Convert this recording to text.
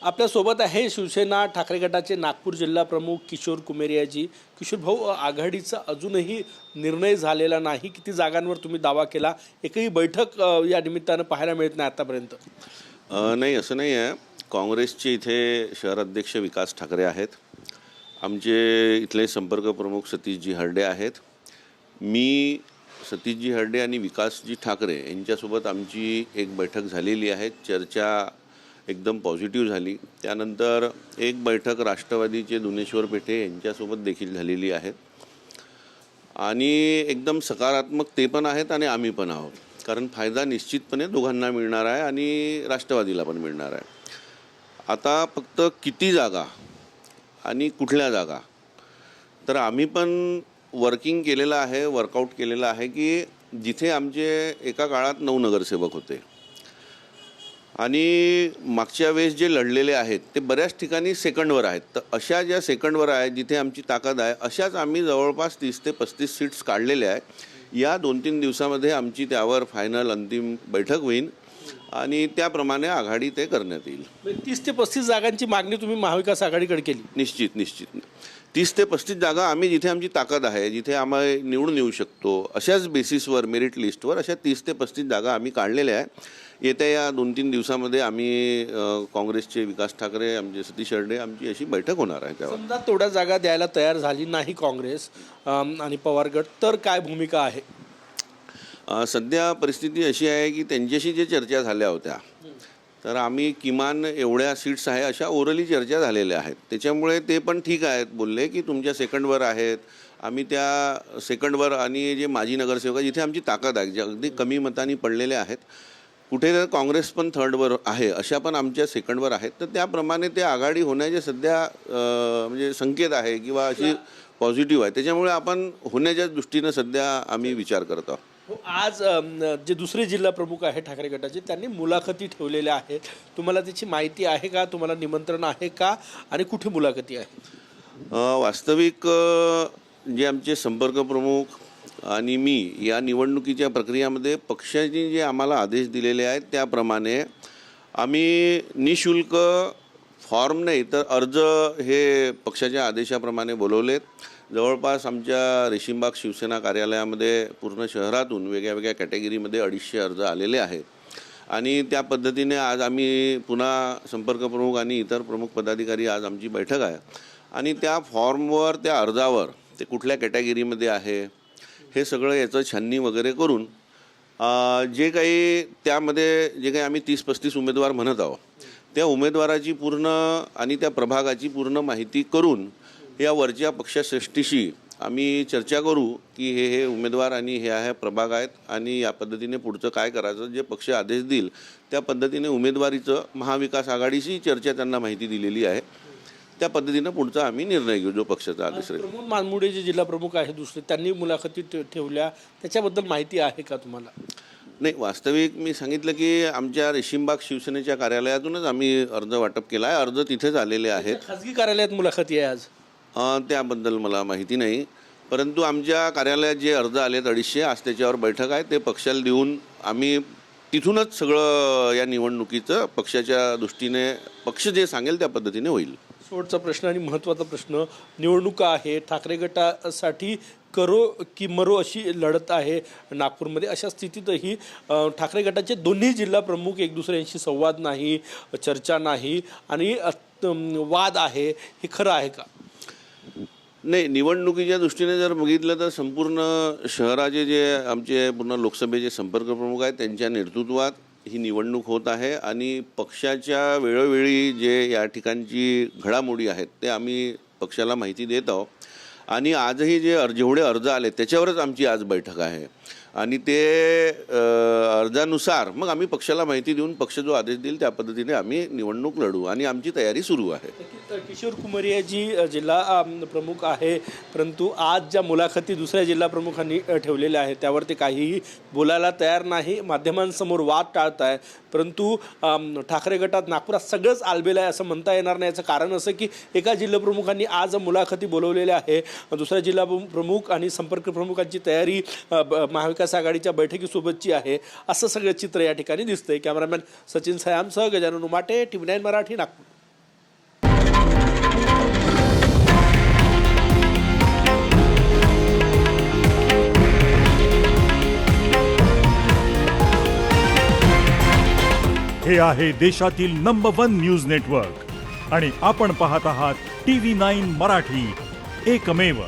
आपल्यासोबत आहे शिवसेना ठाकरे गटाचे नागपूर जिल्हा प्रमुख किशोर कुमेरियाजी। किशोर भाऊ, आघाडीचा अजूनही निर्णय झालेला नाही। किती जागांवर तुम्ही दावा केला? एकही बैठक या निमित्तानं पाहायला मिळत नाही आतापर्यंत। नाही, असं नाही आहे। काँग्रेसचे इथे शहर अध्यक्ष विकास ठाकरे आहेत, आमचे इथले संपर्क प्रमुख सतीशजी हरडे आहेत। मी सतीशजी हरडे आणि विकासजी ठाकरे यांच्यासोबत आमची एक बैठक झालेली आहे। चर्चा एकदम पॉझिटिव्ह झाली। त्यानंतर एक बैठक राष्ट्रवादीचे दुनेश्वर पेठे यांच्यासोबत देखील झालेली आहे आणि एकदम सकारात्मक ते पण आहेत आणि आम्ही पण आहोत, कारण फायदा निश्चितपणे दोघांना मिळणार आहे आणि राष्ट्रवादीला पण मिळणार आहे। आता फक्त किती जागा आणि कुठल्या जागा, तर आम्ही पण वर्किंग केलेलं आहे, वर्कआउट केलेलं आहे की जिथे आमचे एका काळात 9 नगरसेवक होते आणि मागच्या वेळेस जे लढलेले आहेत ते बऱ्याच ठिकाणी सेकंडवर आहेत, तर अशा ज्या सेकंडवर आहेत जिथे आमची ताकद आहे अशाच आम्ही जवळपास 30 ते 35 सीट्स काढलेल्या आहे। या 2-3 दिवसामध्ये आमची त्यावर फायनल अंतिम बैठक होईल आणि त्याप्रमाणे आघाडी ते करण्यात येईल। 30 ते 35 जागांची मागणी तुम्ही महाविकास आघाडीकडे केली? निश्चित 30 ते 35 जागा आम्ही जिथे आमची ताकद आहे, जिथे आम्ही निवडून येऊ शकतो अशाच बेसिसवर, मेरिट लिस्टवर अशा 30 ते 35 जागा आम्ही काढलेल्या आहे। येत्या या 2-3 दिवसामध्ये आम्ही काँग्रेसचे विकास ठाकरे, आमचे सतीश हरडे, आमची अशी बैठक होणार आहे। त्यावर समजा तेवढ्या जागा द्यायला तयार झाली नाही काँग्रेस आणि पवार गट, तर काय भूमिका आहे? सध्या परिस्थिती अशी आहे की त्यांच्याशी जे चर्चा झाल्या होत्या, तर आम्ही किमान एवढ्या सीट्स आहे अशा ओरली चर्चा झालेल्या आहेत। त्याच्यामुळे ते पण ठीक आहेत, बोलले की तुमच्या सेकंडवर आहेत, आम्ही त्या सेकंडवर आणि जे माजी नगरसेवक जिथे आमची ताकद आहे, जे अगदी कमी मतांनी पडलेले आहेत, कुठे तर काँग्रेस पण थर्डवर आहे अशा पण आमच्या सेकंडवर आहेत, तर त्याप्रमाणे ते आघाडी होण्याचे सध्या म्हणजे संकेत आहे किंवा अशी पॉझिटिव्ह आहे। त्याच्यामुळे आपण होण्याच्या दृष्टीनं सध्या आम्ही विचार करत आहोत। आज जे दुसरे जिल्हा प्रमुख आहे ठाकरे गटाचे, त्यांनी मुलाखती ठेवलेल्या आहेत, तुम्हाला त्याची माहिती आहे का? तुम्हाला निमंत्रण आहे का आणि कुठे मुलाखती आहे? वास्तविक जे आमचे संपर्क प्रमुख आणि मी या निवडणुकीच्या प्रक्रियेमध्ये पक्षाने जे आम्हाला आदेश दिलेले आहेत त्याप्रमाणे आम्ही निशुल्क फॉर्म नाही तर अर्ज हे पक्षाच्या आदेशाप्रमाणे बोलवलेत। जवळपास आमच्या रेशीमबाग शिवसेना कार्यालयामध्ये पूर्ण शहरातून वेगळ्या कॅटेगरीमध्ये 250 अर्ज आलेले आहेत आणि त्या पद्धतीने आज आम्ही पुन्हा संपर्क प्रमुख आणि इतर प्रमुख पदाधिकारी, आज आमची बैठक आहे आणि त्या फॉर्मवर, त्या अर्जावर ते कुठल्या कॅटेगरीमध्ये आहे हे सगळं याचं छाननी वगैरे करून जे काही त्यामध्ये जे काही आम्ही 30-35 उमेदवार म्हणत आहोत त्या उमेदवाराची पूर्ण आणि त्या प्रभागाची पूर्ण माहिती करून या वरच्या पक्षश्रेष्ठीशी आम्ही चर्चा करू की हे उमेदवार आणि हे आहे प्रभाग आहेत आणि या पद्धतीने पुढचं काय करायचं, जे पक्ष आदेश देईल त्या पद्धतीने उमेदवारीचं महाविकास आघाडीशी चर्चा त्यांना माहिती दिलेली आहे, त्या पद्धतीनं पुढचा आम्ही निर्णय घेऊ जो पक्षाचा आदेश राहील। प्रमोद मानमुडे जे जिल्हा प्रमुख आहे दुसरे, त्यांनी मुलाखती ठेवल्या, त्याच्याबद्दल माहिती आहे का तुम्हाला? नाही, वास्तविक मी सांगितलं की आमच्या रेशीमबाग शिवसेनेच्या कार्यालयातूनच आम्ही अर्ज वाटप केला आहे, अर्ज तिथेच आलेले आहेत। खाजगी कार्यालयात मुलाखती आहे आज? त्याबद्दल मला माहिती नाही, परंतु आमच्या कार्यालयात जे अर्ज आलेत 250, आज त्याच्यावर बैठक आहे, ते पक्षाला देऊन आम्ही तिथूनच सगळं या निवडणुकीचं पक्षाच्या दृष्टीने पक्ष जे सांगेल त्या पद्धतीने होईल। शेवटचा प्रश्न आणि महत्त्वाचा प्रश्न, निवडणुका आहे, ठाकरे गटासाठी करो की मरो अशी लढत आहे नागपूरमध्ये, अशा स्थितीतही ठाकरे गटाचे दोन्ही जिल्हा प्रमुख एक दुसऱ्यांशी संवाद नाही, चर्चा नाही आणि वाद आहे, हे खरं आहे का? नाही, निवडणुकीच्या दृष्टीने जर बघितलं तर संपूर्ण शहराचे जे आमचे पूर्ण लोकसभेचे संपर्क प्रमुख आहेत त्यांच्या नेतृत्वात ही निवडणूक होत आहे आणि पक्षाच्या वेळोवेळी जे या ठिकाणची घडामोडी आहेत ते आम्ही पक्षाला माहिती देत आहोत आणि आजही जे जेवढे अर्ज आले त्याच्यावरच आमची आज बैठक आहे आणि ते अर्जानुसार मग आम्ही पक्षाला माहिती देऊन पक्ष जो आदेश देईल त्या पद्धतीने आम्ही निवडणूक लढू आणि आमची तयारी सुरू आहे। किशोर कुमेरियाजी जिल्हा प्रमुख आहे, परंतु आज ज्या मुलाखती दुसऱ्या जिल्हा प्रमुखांनी ठेवलेल्या आहेत त्यावर ते काहीही बोलायला तयार नाही, माध्यमांसमोर वाद टाळत आहे, परंतु ठाकरे गटात नागपुरात सगळंच आलबेल आहे असं म्हणता येणार नाही। याचं कारण असं की एका जिल्हा प्रमुखांनी आज मुलाखती बोलवलेल्या आहे, दुसऱ्या जिल्हा प्रमुख आणि संपर्क प्रमुखांची तयारी महाविकास आघाडीच्या बैठकीसोबतची आहे, असं सगळं चित्र या ठिकाणी दिसतंय। कॅमेरामॅन सचिन सयामसह गजानन उमाटे, TV9 मराठी, नागपूर। हे आहे देशातील नंबर 1 न्यूज नेटवर्क आणि आपण पाहत आहात TV9 मराठी, एकमेव.